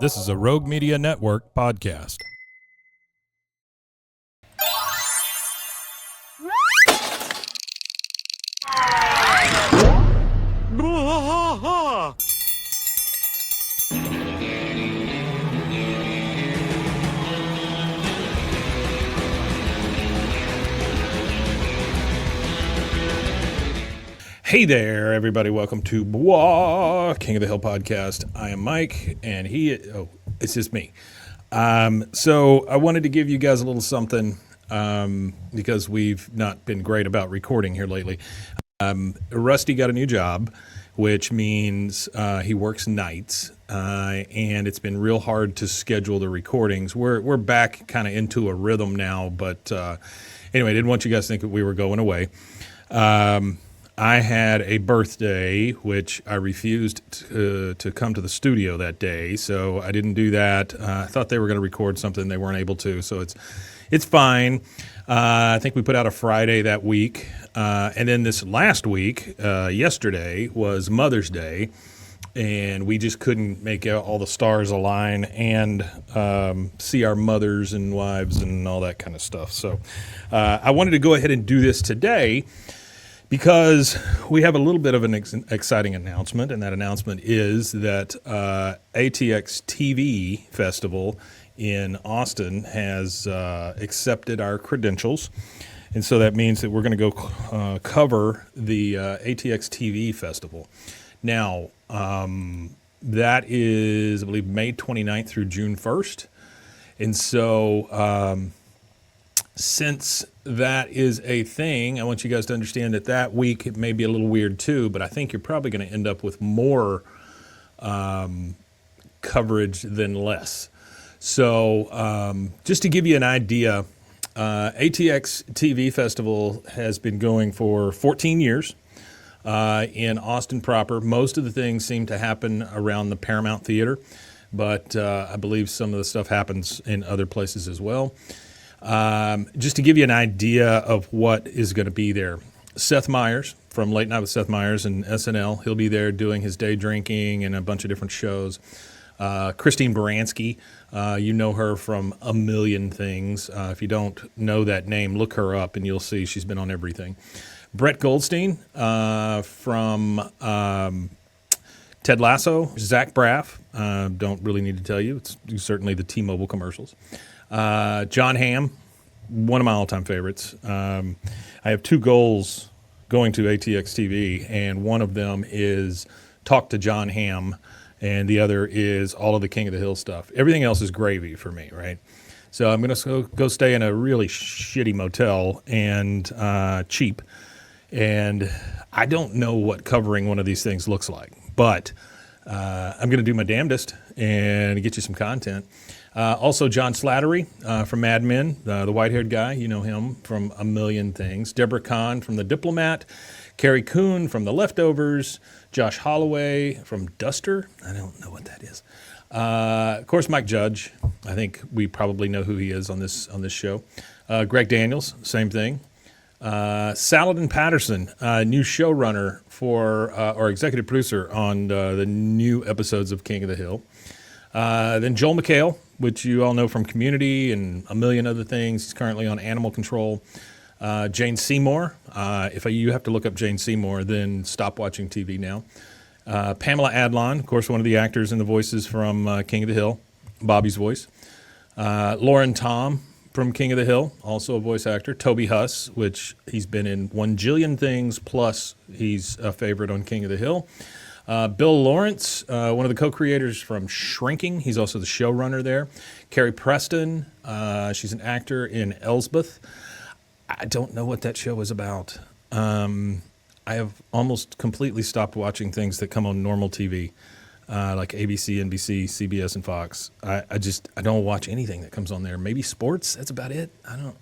This is a Rogue Media Network podcast. Hey there, everybody. Welcome to King of the Hill podcast. I am Mike, and it's just me. So I wanted to give you guys a little something because we've not been great about recording here lately. Rusty got a new job, which means he works nights, and it's been real hard to schedule the recordings. We're back kind of into a rhythm now, but anyway, I didn't want you guys to think that we were going away. I had a birthday, which I refused to come to the studio that day, so I didn't do that. I thought they were going to record something. They weren't able to, so it's fine. I think we put out a Friday that week, and then this last week, yesterday, was Mother's Day, and we just couldn't make all the stars align and see our mothers and wives and all that kind of stuff. So I wanted to go ahead and do this today, because we have a little bit of an exciting announcement, and that announcement is that ATX TV Festival in Austin has accepted our credentials. And so that means that we're going to go cover the ATX TV Festival. Now, that is, I believe, May 29th through June 1st. And so since that is a thing, I want you guys to understand that week it may be a little weird too, but I think you're probably going to end up with more coverage than less. So just to give you an idea, ATX TV Festival has been going for 14 years in Austin proper. Most of the things seem to happen around the Paramount Theater, but I believe some of the stuff happens in other places as well. Just to give you an idea of what is going to be there, Seth Meyers from Late Night with Seth Meyers and SNL, he'll be there doing his day drinking and a bunch of different shows. Christine Baranski, you know her from a million things. If you don't know that name, look her up and you'll see she's been on everything. Brett Goldstein from Ted Lasso, Zach Braff, don't really need to tell you, it's certainly the T-Mobile commercials. John Hamm, one of my all-time favorites. I have two goals going to ATX TV, and one of them is talk to John Hamm, and the other is all of the King of the Hill stuff. Everything else is gravy for me, right? So I'm going to go stay in a really shitty motel and cheap, and I don't know what covering one of these things looks like, but I'm going to do my damnedest and get you some content. Also, John Slattery from Mad Men, the white-haired guy. You know him from a million things. Deborah Kahn from The Diplomat. Carrie Coon from The Leftovers. Josh Holloway from Duster. I don't know what that is. Of course, Mike Judge. I think we probably know who he is on this show. Greg Daniels, same thing. Saladin Patterson, new showrunner or executive producer on the new episodes of King of the Hill. Then Joel McHale, which you all know from Community and a million other things. He's currently on Animal Control. Jane Seymour. If you have to look up Jane Seymour, then stop watching TV now. Pamela Adlon, of course, one of the actors and the voices from King of the Hill, Bobby's voice. Lauren Tom from King of the Hill, also a voice actor. Toby Huss, which he's been in 1 jillion things, plus he's a favorite on King of the Hill. Bill Lawrence, one of the co-creators from Shrinking. He's also the showrunner there. Carrie Preston, she's an actor in Elsbeth. I don't know what that show is about. I have almost completely stopped watching things that come on normal TV, like ABC, NBC, CBS, and Fox. I don't watch anything that comes on there. Maybe sports, that's about it. I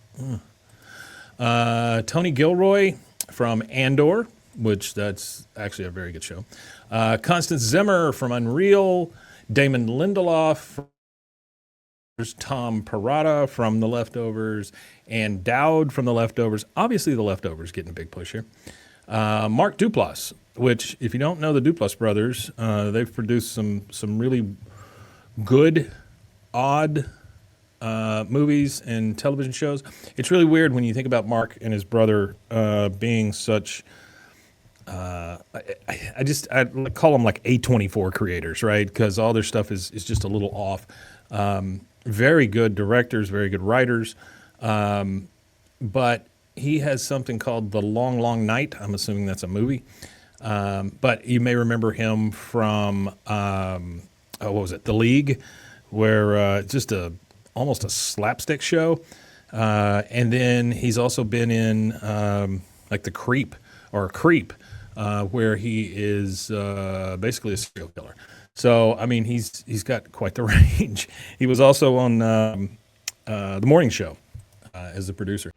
don't. Tony Gilroy from Andor, which that's actually a very good show. Constance Zimmer from Unreal. Damon Lindelof. Tom Perrotta from The Leftovers. And Dowd from The Leftovers. Obviously, The Leftovers getting a big push here. Mark Duplass, which, if you don't know the Duplass brothers, they've produced some really good, odd movies and television shows. It's really weird when you think about Mark and his brother being such. I call them like A24 creators, right? Because all their stuff is just a little off. Very good directors, very good writers, but he has something called The Long Long Night. I'm assuming that's a movie. But you may remember him from what was it, The League, where just almost a slapstick show. And then he's also been in like The Creep or Creep, where he is basically a serial killer. So I mean, he's got quite the range. He was also on the morning show as a producer.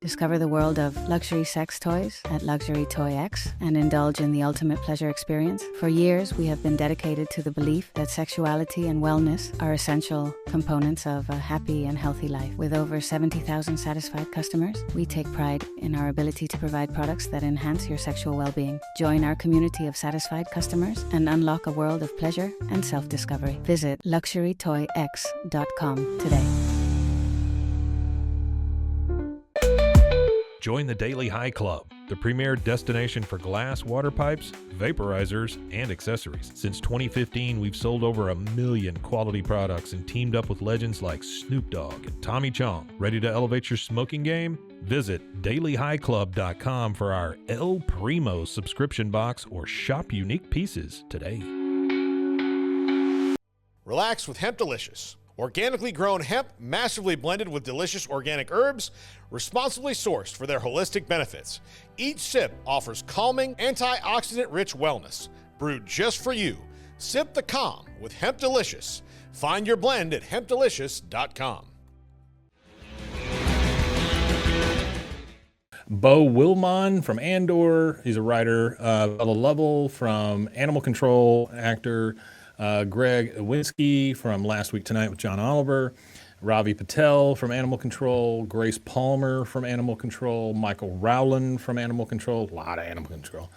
Discover the world of luxury sex toys at Luxury Toy X and indulge in the ultimate pleasure experience. For years, we have been dedicated to the belief that sexuality and wellness are essential components of a happy and healthy life. With over 70,000 satisfied customers, we take pride in our ability to provide products that enhance your sexual well-being. Join our community of satisfied customers and unlock a world of pleasure and self-discovery. Visit luxurytoyx.com today. Join the Daily High Club, the premier destination for glass water pipes, vaporizers, and accessories. Since 2015, we've sold over 1 million quality products and teamed up with legends like Snoop Dogg and Tommy Chong. Ready to elevate your smoking game? Visit dailyhighclub.com for our El Primo subscription box or shop unique pieces today. Relax with Hemp Delicious. Organically grown hemp, massively blended with delicious organic herbs, responsibly sourced for their holistic benefits. Each sip offers calming, antioxidant-rich wellness. Brewed just for you. Sip the calm with Hemp Delicious. Find your blend at hempdelicious.com. Bo Wilmon from Andor. He's a writer. Bella Lovell from Animal Control, actor. Greg Winsky from Last Week Tonight with John Oliver, Ravi Patel from Animal Control, Grace Palmer from Animal Control, Michael Rowland from Animal Control, a lot of Animal Control,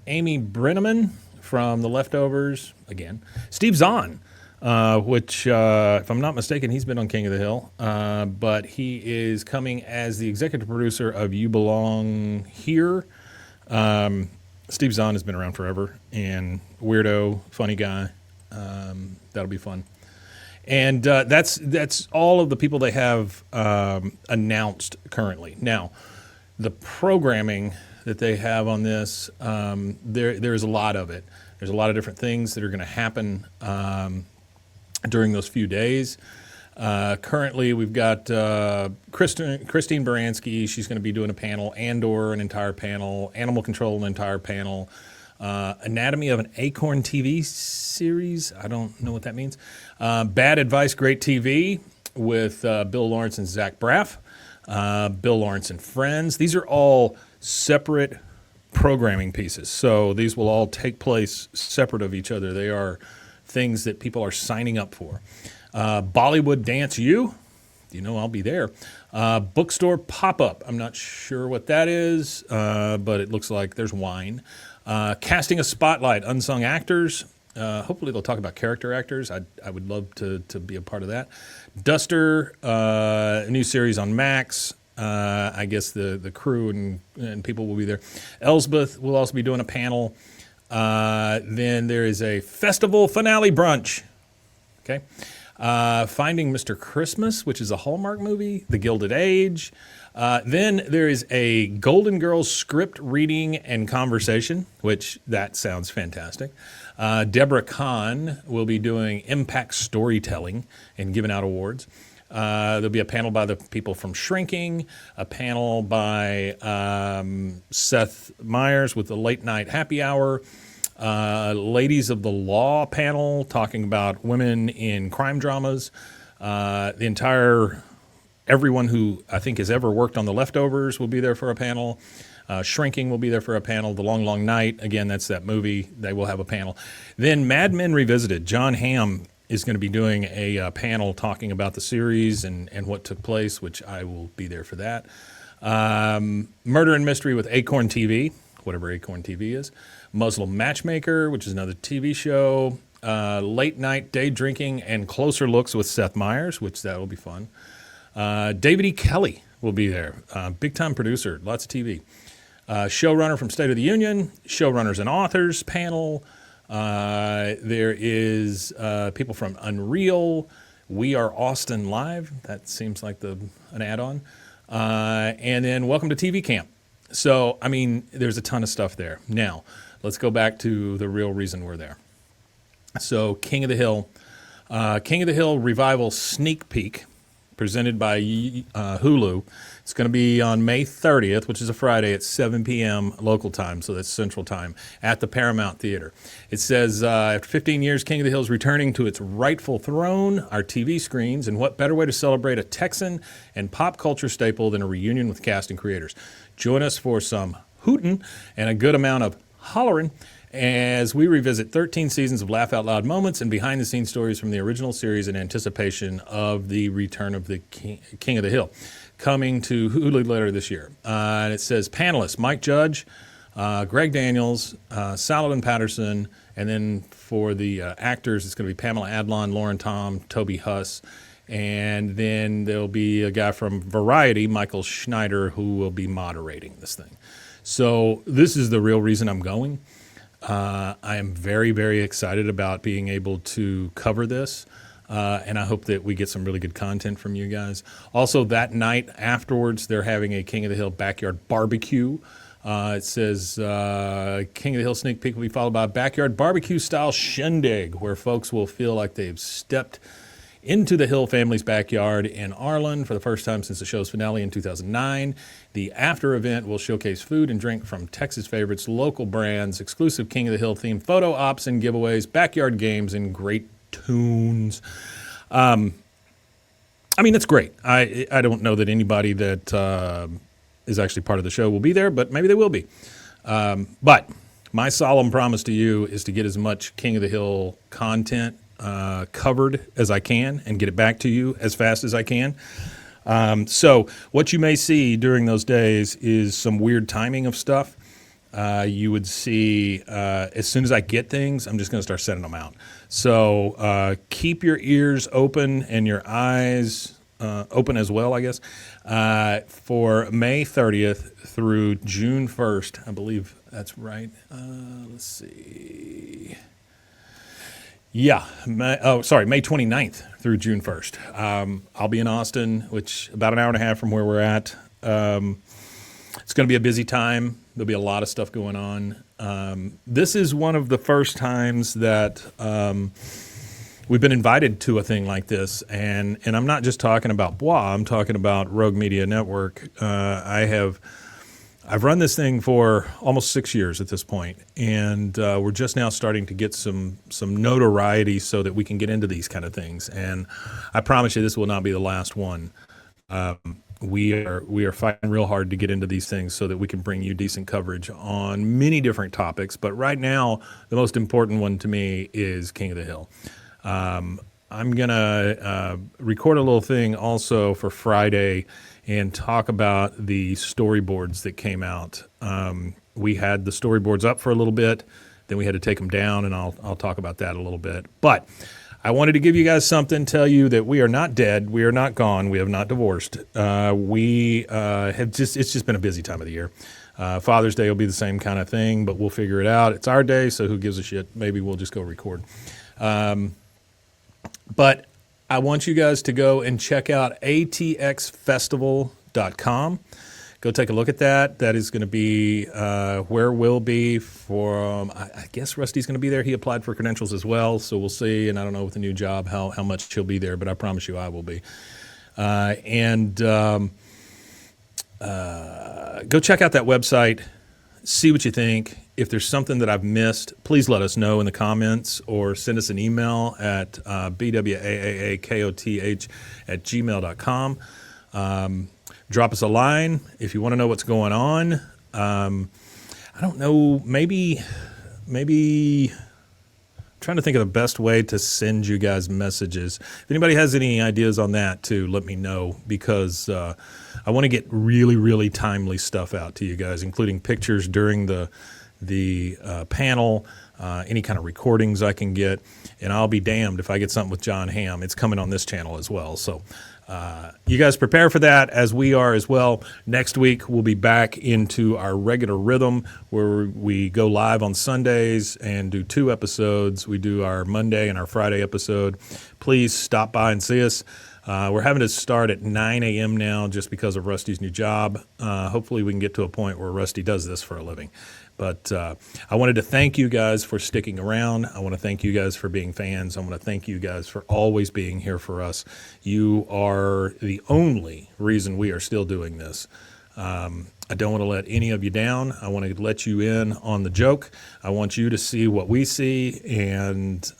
Amy Brenneman from The Leftovers, again, Steve Zahn, which, if I'm not mistaken, he's been on King of the Hill, but he is coming as the executive producer of You Belong Here. Steve Zahn has been around forever, and weirdo, funny guy. That'll be fun. And that's all of the people they have announced currently. Now, the programming that they have on this, there's a lot of it. There's a lot of different things that are going to happen during those few days. Currently, we've got Christine Baranski. She's going to be doing a panel. Andor, an entire panel. Animal Control, an entire panel. Anatomy of an Acorn TV series. I don't know what that means. Bad Advice, Great TV with Bill Lawrence and Zach Braff. Bill Lawrence and Friends. These are all separate programming pieces. So these will all take place separate of each other. They are things that people are signing up for. Bollywood Dance U, you know I'll be there. Bookstore Pop-Up, I'm not sure what that is, but it looks like there's wine. Casting a Spotlight, Unsung Actors. Hopefully they'll talk about character actors. I would love to be a part of that. Duster, a new series on Max. I guess the crew and people will be there. Elsbeth will also be doing a panel. Then there is a festival finale brunch. Okay. Finding Mr. Christmas, which is a Hallmark movie, The Gilded Age. Then there is a Golden Girls script reading and conversation, which that sounds fantastic. Deborah Kahn will be doing impact storytelling and giving out awards. There'll be a panel by the people from Shrinking, a panel by Seth Meyers with the Late Night Happy Hour, Ladies of the Law panel talking about women in crime dramas. Everyone who I think has ever worked on The Leftovers will be there for a panel. Shrinking will be there for a panel. The Long Long Night, again, that's that movie. They will have a panel. Then Mad Men Revisited. John Hamm is going to be doing a panel talking about the series and what took place, which I will be there for that. Murder and Mystery with Acorn TV, whatever Acorn TV is. Muslim Matchmaker, which is another TV show, Late Night Day Drinking and Closer Looks with Seth Meyers, which that will be fun. David E. Kelly will be there, big-time producer, lots of TV. Showrunner from State of the Union, showrunners and authors panel. There is people from Unreal, We Are Austin Live. That seems like an add-on. And then Welcome to TV Camp. So, I mean, there's a ton of stuff there. Now, let's go back to the real reason we're there. So, King of the Hill Revival Sneak Peek, presented by Hulu. It's going to be on May 30th, which is a Friday at 7 p.m. local time, so that's Central Time, at the Paramount Theater. It says, after 15 years, King of the Hill is returning to its rightful throne, our TV screens, and what better way to celebrate a Texan and pop culture staple than a reunion with cast and creators. Join us for some hootin' and a good amount of hollerin' as we revisit 13 seasons of laugh out loud moments and behind the scenes stories from the original series in anticipation of the return of the King of the Hill, coming to Hulu later this year. And it says panelists Mike Judge, Greg Daniels, Saladin Patterson, and then for the actors, it's going to be Pamela Adlon, Lauren Tom, Toby Huss, and then there'll be a guy from Variety, Michael Schneider, who will be moderating this thing. So this is the real reason I'm going. I am very, very excited about being able to cover this, and I hope that we get some really good content from you guys. Also, that night afterwards, they're having a King of the Hill backyard barbecue. It says King of the Hill sneak peek will be followed by a backyard barbecue-style shindig, where folks will feel like they've stepped into the Hill family's backyard in Arlen for the first time since the show's finale in 2009. The after event will showcase food and drink from Texas favorites, local brands, exclusive King of the Hill themed photo ops and giveaways, backyard games, and great tunes. I mean, that's great. I don't know that anybody that is actually part of the show will be there, but maybe they will be. But my solemn promise to you is to get as much King of the Hill content covered as I can and get it back to you as fast as I can. So what you may see during those days is some weird timing of stuff. You would see as soon as I get things, I'm just going to start sending them out. So keep your ears open and your eyes open as well, I guess, for May 30th through June 1st. I believe that's right. Let's see. Yeah, May 29th through June 1st. I'll be in Austin, which about an hour and a half from where we're at. It's going to be a busy time. There'll be a lot of stuff going on. This is one of the first times that we've been invited to a thing like this, and I'm not just talking about Bois. I'm talking about Rogue Media Network. I've run this thing for almost 6 years at this point, and we're just now starting to get some notoriety so that we can get into these kind of things. And I promise you, this will not be the last one. We are fighting real hard to get into these things so that we can bring you decent coverage on many different topics. But right now, the most important one to me is King of the Hill. I'm gonna record a little thing also for Friday and talk about the storyboards that came out. We had the storyboards up for a little bit, then we had to take them down, and I'll talk about that a little bit. But I wanted to give you guys something, tell you that we are not dead, we are not gone, we have not divorced. It's just been a busy time of the year. Father's Day will be the same kind of thing, but we'll figure it out. It's our day, so who gives a shit? Maybe we'll just go record. But I want you guys to go and check out ATXFestival.com. Go take a look at that. That is going to be where we'll be for, I guess Rusty's going to be there. He applied for credentials as well, so we'll see. And I don't know with the new job how much he'll be there, but I promise you I will be. Go check out that website. See what you think. If there's something that I've missed, please let us know in the comments or send us an email at bwaakoth@gmail.com. Drop us a line if you want to know what's going on. I don't know, maybe trying to think of the best way to send you guys messages. If anybody has any ideas on that too, let me know, because I want to get really, really timely stuff out to you guys, including pictures during the the panel, any kind of recordings I can get, and I'll be damned if I get something with John Hamm. It's coming on this channel as well. So you guys prepare for that, as we are as well. Next week, we'll be back into our regular rhythm where we go live on Sundays and do 2 episodes. We do our Monday and our Friday episode. Please stop by and see us. We're having to start at 9 a.m. now just because of Rusty's new job. Hopefully we can get to a point where Rusty does this for a living. But I wanted to thank you guys for sticking around. I want to thank you guys for being fans. I want to thank you guys for always being here for us. You are the only reason we are still doing this. I don't want to let any of you down. I want to let you in on the joke. I want you to see what we see, and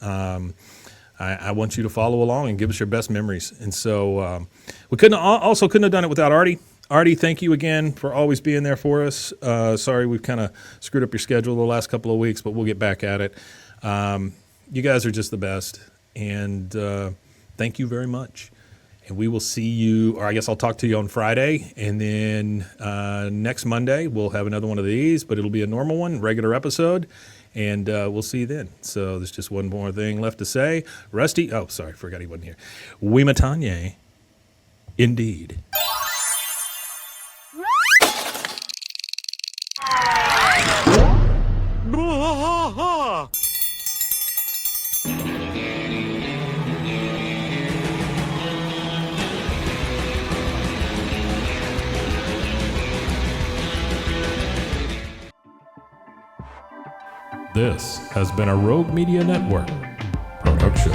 I want you to follow along and give us your best memories. And so we couldn't have done it without Artie. Artie, thank you again for always being there for us. Sorry we've kind of screwed up your schedule the last couple of weeks, but we'll get back at it. You guys are just the best, and thank you very much. And we will see you, or I guess I'll talk to you on Friday, and then next Monday we'll have another one of these, but it'll be a normal one, regular episode. And we'll see you then. So there's just one more thing left to say. Rusty, oh, sorry, forgot he wasn't here. We Matanye, indeed. This has been a Rogue Media Network production.